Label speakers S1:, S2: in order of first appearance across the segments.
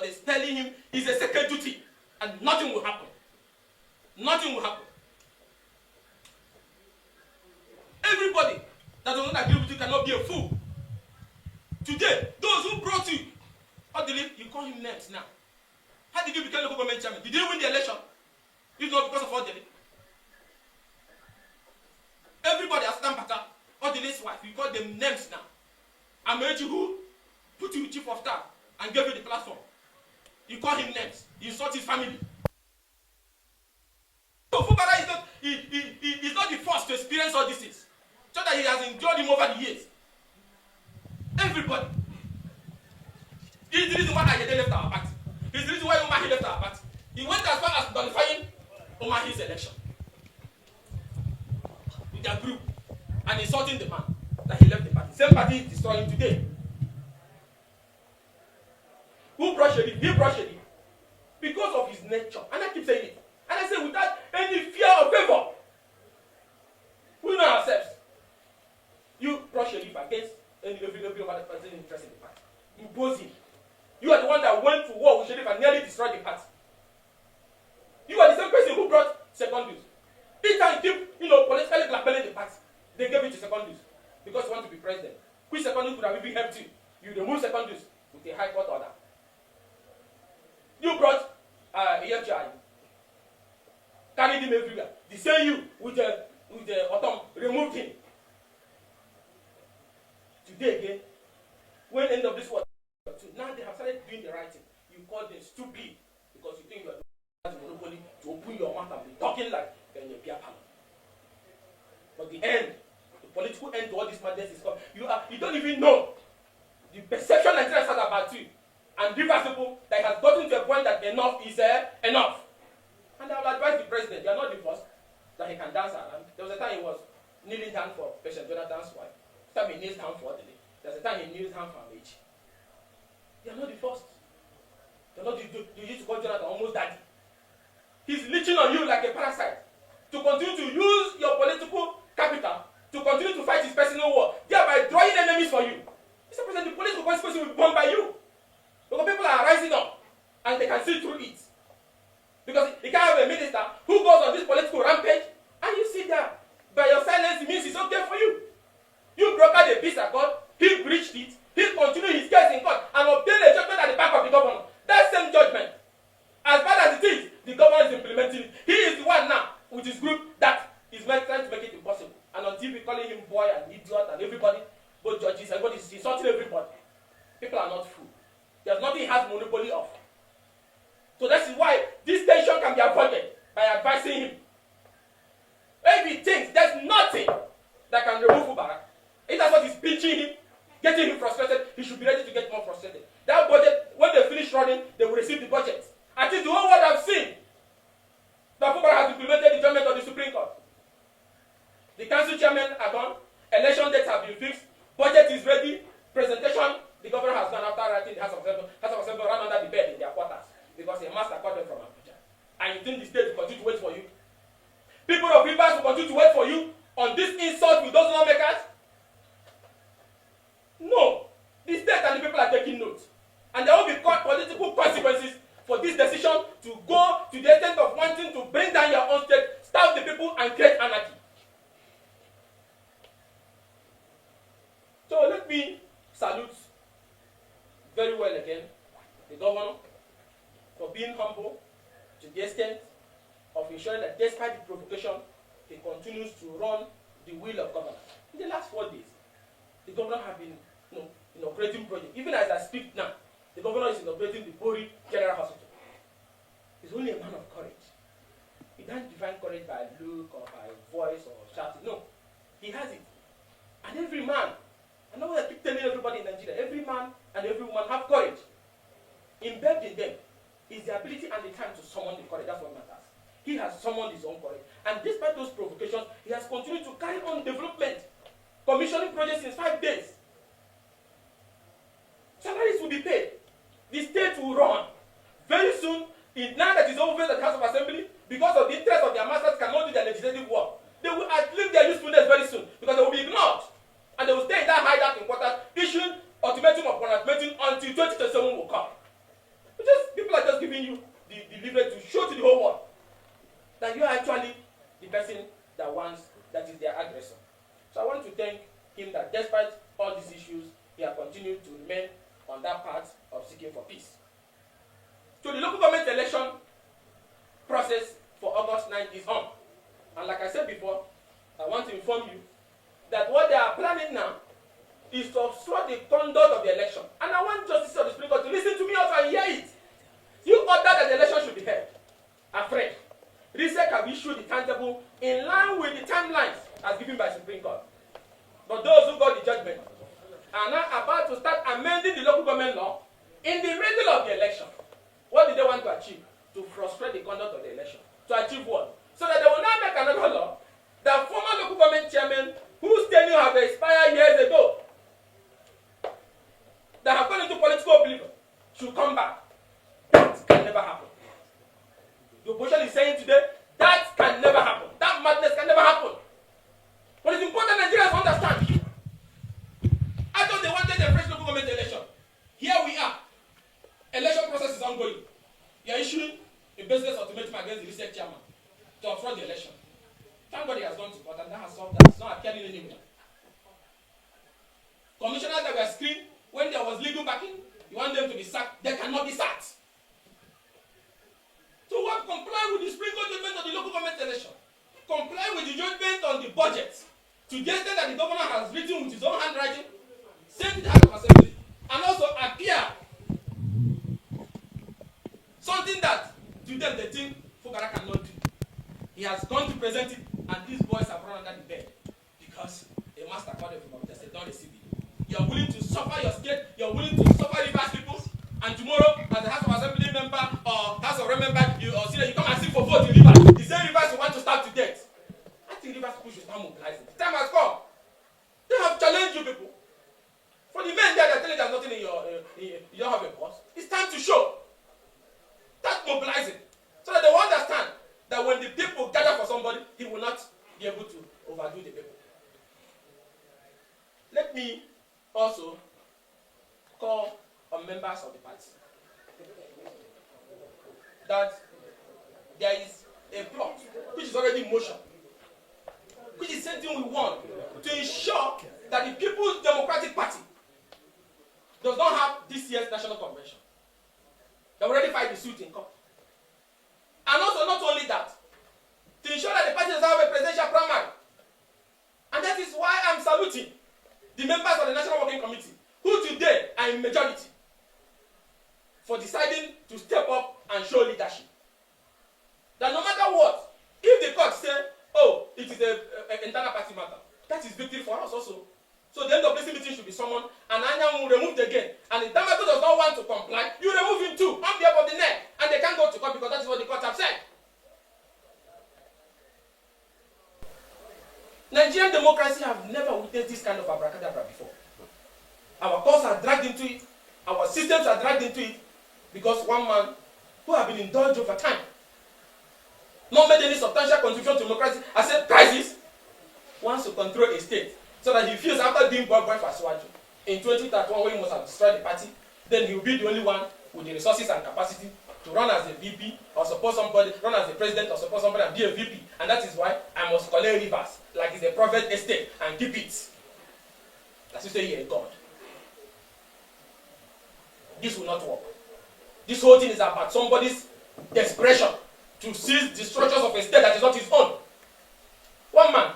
S1: but it's telling him it's a sacred duty, and nothing will happen. Nothing will happen. Everybody that does not agree with you cannot be a fool. Today, those who brought you, how did you call him names now? How did you become local government chairman? Did you win the election? If not because of Odili. Everybody has done better. Odili's wife, you call them names now. Amaewhule who put you chief of staff and gave you the platform. You call him names. You insult his family. So Fubara is not the first to experience all these things. So that he has endured him over the years. Everybody. He's the reason why Ayede left our party. He's the reason why Umahi left our party. He went as far as nullifying Umahi's election. With their group. And insulting the man that he left the party. Same party is destroying today. Who brought Shedi? He brought Shedi. Because of his nature. And I keep saying it. And I say without any fear or favor. We know ourselves. You brought Shedi against every other person interested in the party. Imposing. You are the one that went to war with Shedi and nearly destroyed the party. You are the same person who brought second news. Each time you keep, politically blackmailing the party, they gave it to second news because you want to be president. Which second news could have even helped you? You remove second news with a high court order. You brought EFGI. Carried him everywhere. The same you with the autumn removed him. Today again, when end of this war, now they have started doing the right thing. You call them stupid because you think you are doing the monopoly to open your mouth and be talking like in a beer parlor. But the end, the political end to all this madness is come. You don't even know the perception Nigerians had about you and Rivers people that has gotten to a point that enough is enough. And I will advise the president, you are not the first that he can dance around. There was a time he was kneeling down for President Jonathan's wife. Time he kneels down for Odili. There's a time he kneels down for Amaewhule. You are not the first. You are not you used to call Jonathan almost daddy. He's leeching on you like a parasite to continue to use your political capital to continue to fight his personal war, thereby drawing enemies for you. Mr. President, the political consequences will be borne by you. Because people are rising up and they can see through it. Because you can't have a minister who goes on this political rampage and you sit there. By your silence, it means it's okay for you. You brokered a peace accord, he breached it, he continued his case in court and obtained a judgment at the back of the governor. That same judgment, as bad as it is, the governor is implementing it. He is the one now with his group that is trying to make it impossible. And until we calling him boy and idiot and everybody, both judges, everybody is insulting everybody. People are not fooled. There's nothing he has monopoly of. So that's why this tension can be avoided by advising him. If he thinks there's nothing that can remove Fubara, if that's what is pinching him, getting him frustrated, he should be ready to get more frustrated. That budget, when they finish running, they will receive the budget. I think the whole world have seen that Fubara has implemented the judgment of the Supreme Court. The council chairmen are gone, election dates have been fixed, budget is ready, presentation, the governor has gone after writing the House of Assembly ran under the bed in their quarters because a master called them from Abuja. And you think the state will continue to wait for you? People of Rivers will continue to wait for you on this insult with those lawmakers? No. The state and the people are taking note. And there will be political consequences for this decision to go to the extent of wanting to bring down your own state, starve the people, and create anarchy. So let me salute very well again the governor for being humble to the extent of ensuring that despite the provocation, he continues to run the will of government. In the last 4 days, the governor has been inaugurating projects. Even as I speak now, the governor is inaugurating the Bori General Hospital. He's only a man of courage. He doesn't define courage by look or by voice or shouting. No, he has it. And every man, I know I keep telling everybody in Nigeria, every man and every woman have courage. Embedded in them is the ability and the time to summon the courage. That's what matters. He has summoned his own courage. And despite those provocations, he has continued to carry on development, commissioning projects in 5 days. Salaries will be paid. The state will run. Very soon, now that it's over at the House of Assembly, because of the interest of their masters cannot do their legislative work, they will outlive their usefulness very soon because they will be ignored. And they will stay in that hideout in quarters, issuing ultimatum upon ultimatum until 2027 will come. Which is giving you the leverage to show to the whole world that you are actually the person that is their aggressor. So I want to thank him that despite all these issues, he has continued to remain on that path of seeking for peace. So the local government election process for August 9th is on. And like I said before, I want to inform you that what they are planning now is to obstruct the conduct of the election. And I want Justice of the Supreme Court to listen to me also and hear it. You ordered that the election should be held afresh. RSHA have issued the timetable in line with the timelines as given by Supreme Court. But those who got the judgment are now about to start amending the local government law in the middle of the election. What did they want to achieve? To frustrate the conduct of the election. To achieve what? So that they will now make another law that former local government chairmen whose tenure have expired years ago, that have gone into political oblivion, should come back. That can never happen. The opposition is saying today, that can never happen. That madness can never happen. But it's important Nigerians understand. I thought they wanted a fresh local government election. Here we are. Election process is ongoing. You are issuing a business ultimatum against the research chairman to obstruct the election. Thank God he has gone to court and that has solved that. It's not appearing anywhere. Commissioners that were screened when there was legal backing, you want them to be sacked. They cannot be sacked. So what? Comply with the Supreme Court judgment on the local government election. Comply with the judgment on the budget. To the extent that the governor has written with his own handwriting, send it to the House of Assembly, and also appear something that to them they think Fubara cannot do. He has gone to present it, and these boys have run under the bed because a master called them from they said don't receive it. You are willing to suffer your state, you are willing to suffer Rivers people, and tomorrow, as a House of Assembly member or House of Rep member, you come and seek for vote in Rivers. The same Rivers you want to starve to death. I think Rivers people should start mobilizing. The time has come. They have challenged you people. For the men there that are telling you there's nothing in you don't have a boss, it's time to show. Start mobilizing. So that they will understand that when the people gather for somebody, he will not be able to overdo the people. Let me also call on members of the party that there is a plot which is already in motion, which is something we want to ensure that the People's Democratic Party does not have this year's national convention. They already filed the suit in court. And also, not only that, to ensure that the party does not have a presidential primary. And that is why I'm saluting the members of the National Working Committee, who today are in majority, for deciding to step up and show leadership. That no matter what, if the court say, oh, it is an internal party matter, that is victory for us also. So the end of this meeting should be summoned, and Anya will remove again. And if Damato does not want to comply, you remove him too, on behalf of the neck, and they can't go to court because that is what the court have said. Nigerian democracy have never witnessed this kind of abracadabra before. Our courts are dragged into it, our systems are dragged into it, because one man who have been indulged over time, not made any substantial contribution to democracy, has said crisis, wants to control a state, so that he feels after being boy for Swaju, in 2031 when he must have destroyed the party, then he will be the only one with the resources and capacity to run as a VP or support somebody, run as a president or support somebody and be a VP. And that is why I must collect rivers like it's a private estate and keep it. As you say, you're a God. This will not work. This whole thing is about somebody's desperation to seize the structures of a state that is not his own. One man.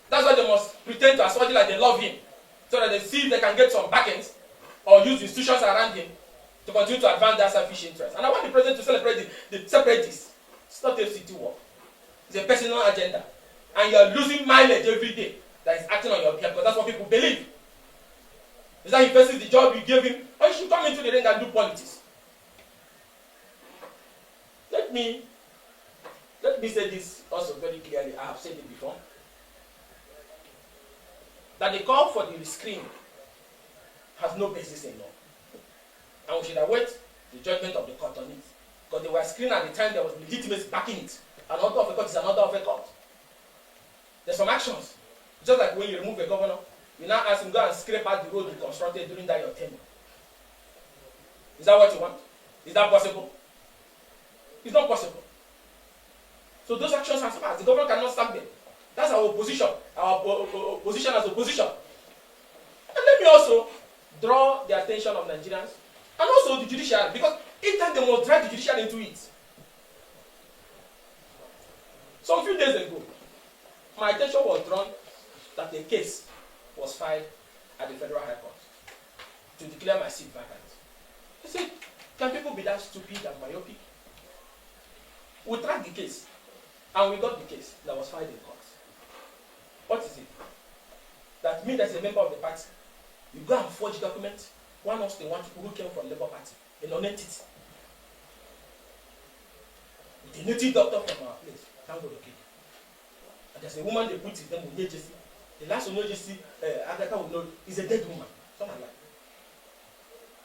S1: That's why they must pretend to assuage like they love him, so that they see if they can get some backends or use institutions around him to continue to advance their selfish interests. And I want the president to separate this. It's not a city work. It's a personal agenda. And you're losing mileage every day that is acting on your behalf, because that's what people believe. Is that he faces the job you gave him, or you should come into the ring and do politics. Let me say this also very clearly. I have said it before. That the call for the rescreen has no basis in law. And we should await the judgment of the court on it. Because they were screened at the time there was legitimacy backing it. An order of a court is an order of a court. There's some actions. Just like when you remove a governor, you now ask him go and scrape out the road you constructed during that your tenure. Is that what you want? Is that possible? It's not possible. So those actions are passed. The government cannot stand them. That's our opposition. Our position as opposition. And let me also draw the attention of Nigerians and also the judiciary, because each time they must drag the judiciary into it. So a few days ago, my attention was drawn that a case was filed at the Federal High Court to declare my seat vacant. I said, can people be that stupid and myopic? We tracked the case, and we got the case that was filed in court. What is it? That me, as a member of the party, you go and forge documents. One of the one people who came from Labour Party, a non-entity. With a native doctor from our place, thank God, okay. And there's a woman they put his name with AJC. The last one AJC, Agatha will know, is a dead woman. Something like that.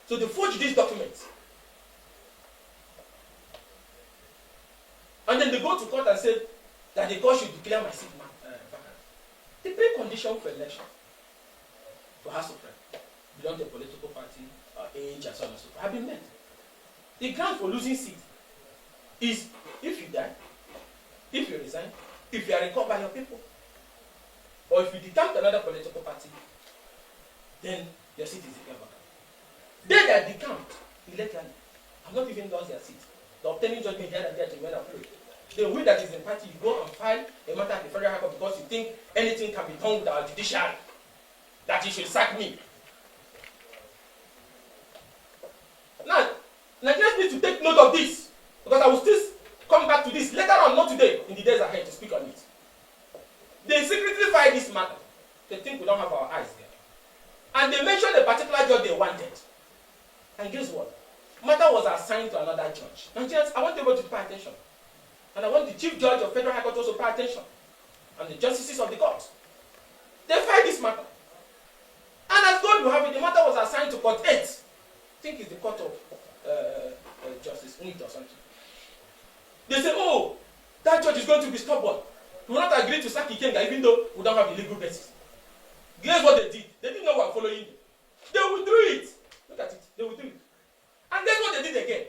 S1: So they forged these documents. And then they go to court and say that the court should declare my seat vacant. The precondition for election for House of Rep, belong to a political party, age, and so on and so forth, have been met. The ground for losing seat is if you die, if you resign, if you are recalled by your people, or if you decamp to another political party, then your seat is declared vacant. They that decamped illegally have not even lost their seat. The obtaining judgment here and there to when appeal. The way that is in party, you go and file a matter at the Federal High Court because you think anything can be done with our judiciary, that you should sack me. Now, Nigerians need to take note of this, because I will still come back to this later on, not today, in the days ahead, to speak on it. They secretly filed this matter. They think we don't have our eyes there. And they mentioned a particular judge they wanted. And guess what? Matter was assigned to another judge. Nigerians, I want everybody to pay attention. And I want the Chief Judge of Federal High Court to also pay attention. And the justices of the court. They filed this matter. And as God will have it, the matter was assigned to Court 8. I think it's the Court of Justice, Nwike or something. They say, oh, that judge is going to be stubborn. We will not agree to sack Ikenga even though we don't have the legal basis. Guess what they did? They didn't know we were following them. They withdrew it. Look at it. They withdrew it. And guess what they did again?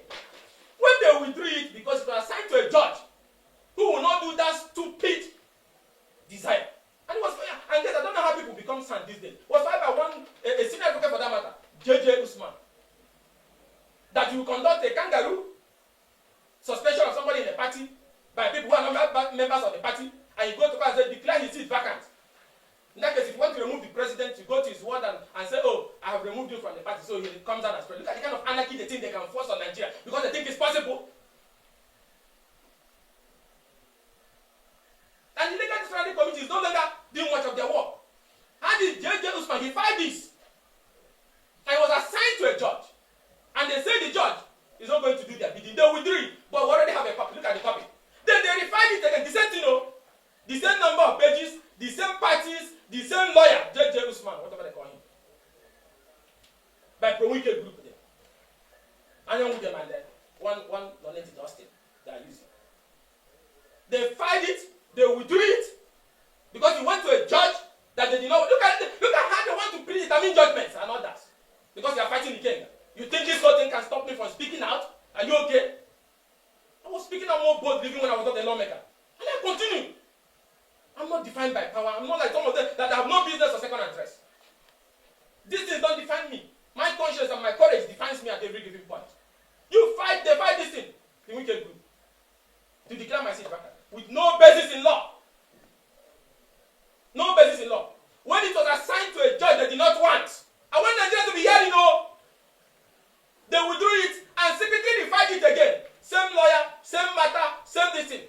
S1: When they withdrew it, because it was assigned to a judge who will not do that stupid desire. And it was, and guess I don't know how people become sand these days. It was filed by a senior advocate for that matter, J.J. Usman. That you conduct a kangaroo suspension of somebody in the party by people who are not members of the party, and you go to court and say, declare his seat vacant. In that case, if you want to remove the president, you go to his ward and say, oh, I have removed him from the party, so he comes out as president. Look at the kind of anarchy they think they can force on Nigeria, because they think it's possible. And the legal disciplinary committee is no longer doing much of their work. How did J.J. Usman, he filed this, and he was assigned to a judge, and they say the judge is not going to do their bidding. They withdrew it, but we already have a copy. Look at the copy. Then they refined it again, the same thing, the same number of pages, the same parties, the same lawyer, J.J. Usman, whatever they call him, by Nwike group there. And then with them and then one non-entity Austin they are using. They filed it, they withdrew it, because you went to a judge that they did not. Look at how they want to predetermine judgments and all that. Because you are fighting the king. You think this whole thing can stop me from speaking out? Are you okay? I was speaking out more boldly even when I was not a lawmaker. And I continue. I'm not defined by power. I'm not like some of them that have no business or second address. This thing don't define me. My conscience and my courage defines me at every given point. They fight this thing, the wicked group, to declare my seat vacant with no basis in law. No basis in law. When it was assigned to a judge they did not want, I want Nigeria to be hearing, they withdrew it and secretly refined it again. Same lawyer, same matter, same this thing.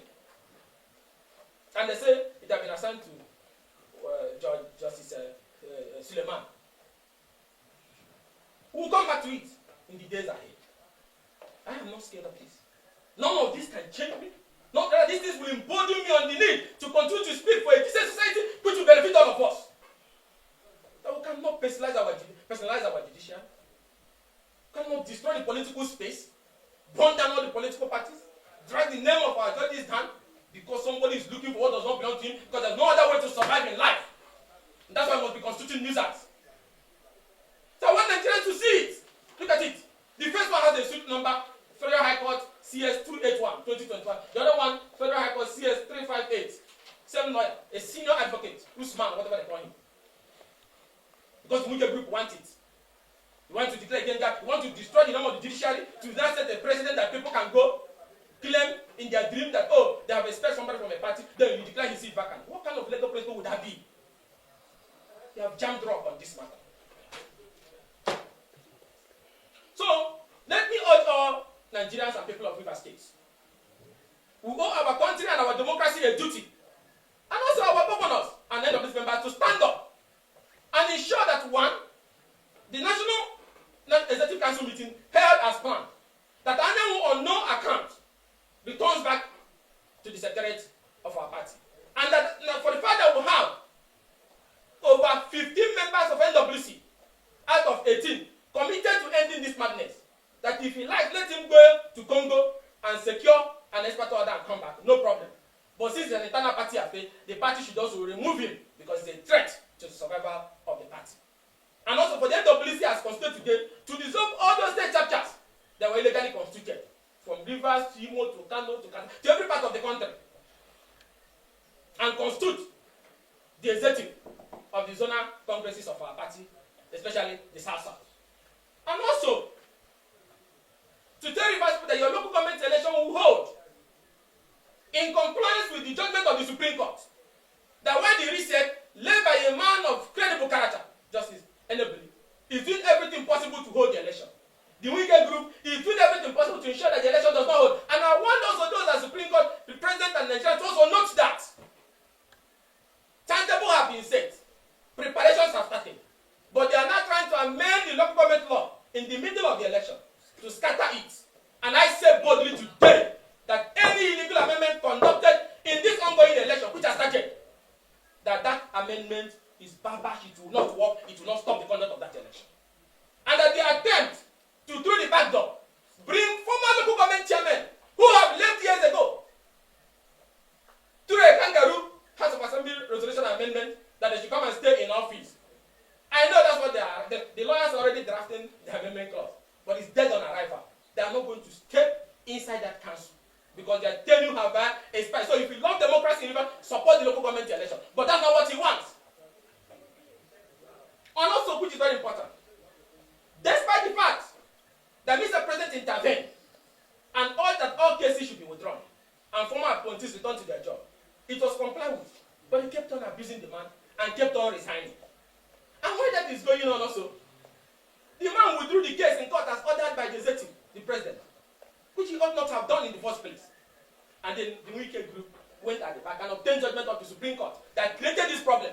S1: And they say it had been assigned to Justice Suleiman. We'll come back to it in the days ahead. I am not scared of this. None of this can change me. Not that these things will embolden me on the need to continue to speak for a decent society which will benefit all of us. That we cannot personalize our judiciary. We cannot destroy the political space, burn down all the political parties, drag the name of our judges down because somebody is looking for what does not belong to him, because there's no other way to survive in life. And that's why we must be constituting nuisance. So I want Nigerians to see it. Look at it. The first one has a suit number, CS 281 2021. The other one, Federal High Court CS 358. Same lawyer, a senior advocate, Usman, whatever they call him. Because the Nwike group want it. You want to declare against that. You want to destroy the norm of the judiciary to now set a precedent that people can go claim in their dream that, oh, they have expelled somebody from a party, then you declare his seat vacant. What kind of legal principle would that be? You have jammed rock on this matter. So, let me urge all Nigerians and people of Rivers State. We owe our country and our democracy a duty. And also our governors and end of this members to stand up and ensure that one, the National Executive Council meeting held as planned, that anyone on no account returns back to the secretariat of our party. And that for the fact that we have over 15 members of NWC out of 18 committed to ending this madness, that if he likes, let him go to Congo and secure an expert order and come back, no problem. But since it's an internal party affair, the party should also remove him because it's a threat to the survival of the party. And also for the NWC as constituted today to dissolve all those state chapters that were illegally constituted, from Rivers to Imo to Kano to every part of the country, and constitute the executive of the zonal congresses of our party, especially the South. And also to tell Rivers that your local government election will hold in compliance with the judgment of the Supreme Court, that when the reset led by a man of credible character, Justice Enabling, is doing everything possible to hold the election. The Nwike group is doing everything possible to ensure that the election does not hold. And I want also those at Supreme Court, the President and Nigeria, to also note that timetable have been set, preparations have started, but they are now trying to amend the local government law in the middle of the election to scatter it. And I say boldly today that any illegal amendment conducted in this ongoing election, which has started, that amendment is barbash, it will not work, it will not stop the conduct of that election. And that the attempt to, through the back door, bring former local government chairmen who have left years ago through a kangaroo House of Assembly resolution amendment that they should come and stay in office. I know that's what they are. The lawyers are already drafting the amendment clause, but it's dead on arrival. They are not going to step inside that council because they are telling you how bad it's bad. So if you love democracy, support the local government election. But that's not what he wants. And also, which is very important, despite the fact that Mr. President intervened and all cases should be withdrawn and former appointees returned to their job, it was complied with. But he kept on abusing the man and kept on resigning. And when that is going on also, the man withdrew the case in court as ordered by the executive, the president, which he ought not have done in the first place. And then the Nwike group went at the back and obtained judgment of the Supreme Court that created this problem.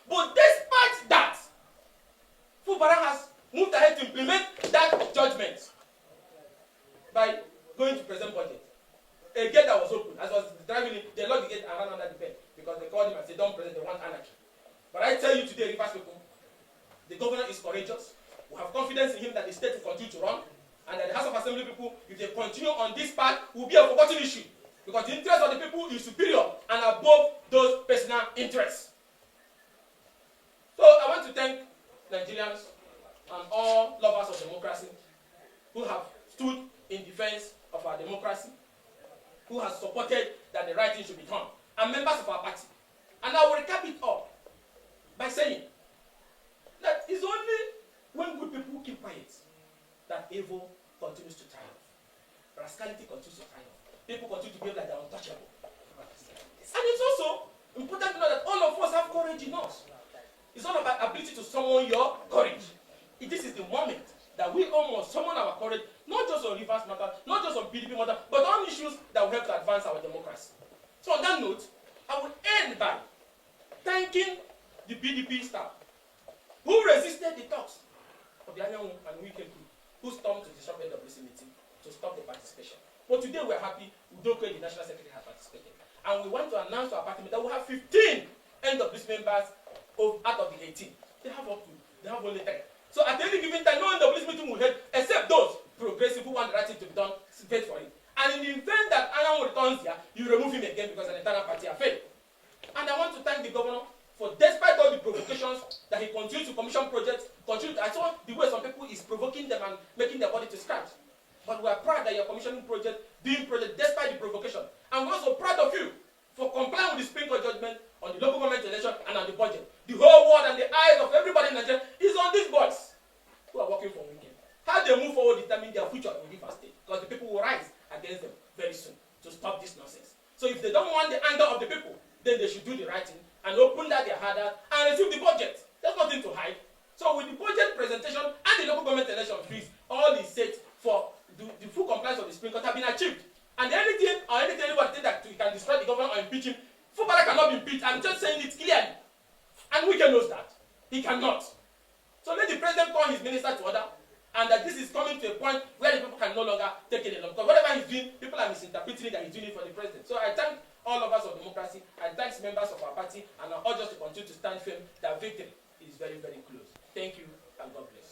S1: But despite that, Fubara has moved ahead to implement that judgment by going to present budget. A gate that was open, as I was driving in, they locked the gate and ran under the bed because they called him and said, don't present, they want anarchy. But I tell you today, Rivers people, the governor is courageous. We have confidence in him that the state will continue to run, and that the House of Assembly people, if they continue on this path, will be a forgotten issue. Because the interest of the people is superior and above those personal interests. So I want to thank Nigerians and all lovers of democracy who have stood in defense of our democracy, who has supported that the right thing should be done, and members of our party. And I will recap it all by saying that it's only when good people keep quiet that evil continues to triumph. Rascality continues to triumph. People continue to behave like they're untouchable. And it's also important to know that all of us have courage in us. It's not about ability to summon your courage. This is the moment that we all must summon our courage, not just on Rivers matter, not just on PDP matter, but on issues that will help to advance our democracy. So on that note, I will end by thanking the PDP staff who resisted the talks of the Amaewhule and Nwike group, who stormed to the shop NWC meeting to stop the participation. But today we're happy Ugochinyelu, the National Secretary, has participated. And we want to announce to our party that we have 15 NWC members out of the 18. They have only 10. So at any given time, no NWC meeting will head except those progressive who want the right thing to be done, wait for it. And in the event that Amaewhule returns here, you remove him again because an internal party affair. And I want to thank the governor for, despite all the provocations, that he continues to commission projects, I saw the way some people is provoking them and making their body to scratch. But we are proud that that you're commissioning projects, doing projects despite the provocation. And we're also proud of you for complying with the Supreme Court judgment on the local government election and on the budget. The whole world and the eyes of everybody in Nigeria is on these boys who are working for Nwike. How they move forward determine their future in River State, because the people will rise against them very soon to stop this nonsense. So if they don't want the anger of the people, then they should do the right thing and open that their hard and receive the budget. There's nothing to hide. So with the budget presentation and the local government election fees, all is set for the full compliance of the Supreme Court have been achieved. And anything anybody think that you can destroy the government or impeach him, Fubara cannot be impeached. I'm just saying it clearly. And Nwike knows that. He cannot. So let the president call his minister to order, and that this is coming to a point where the people can no longer take it along. Because whatever he's doing, people are misinterpreting that he's doing it for the president. So I thank all of us of democracy, I thank members of our party, and I urge us to continue to stand firm that victory is very, very close. Thank you, and God bless.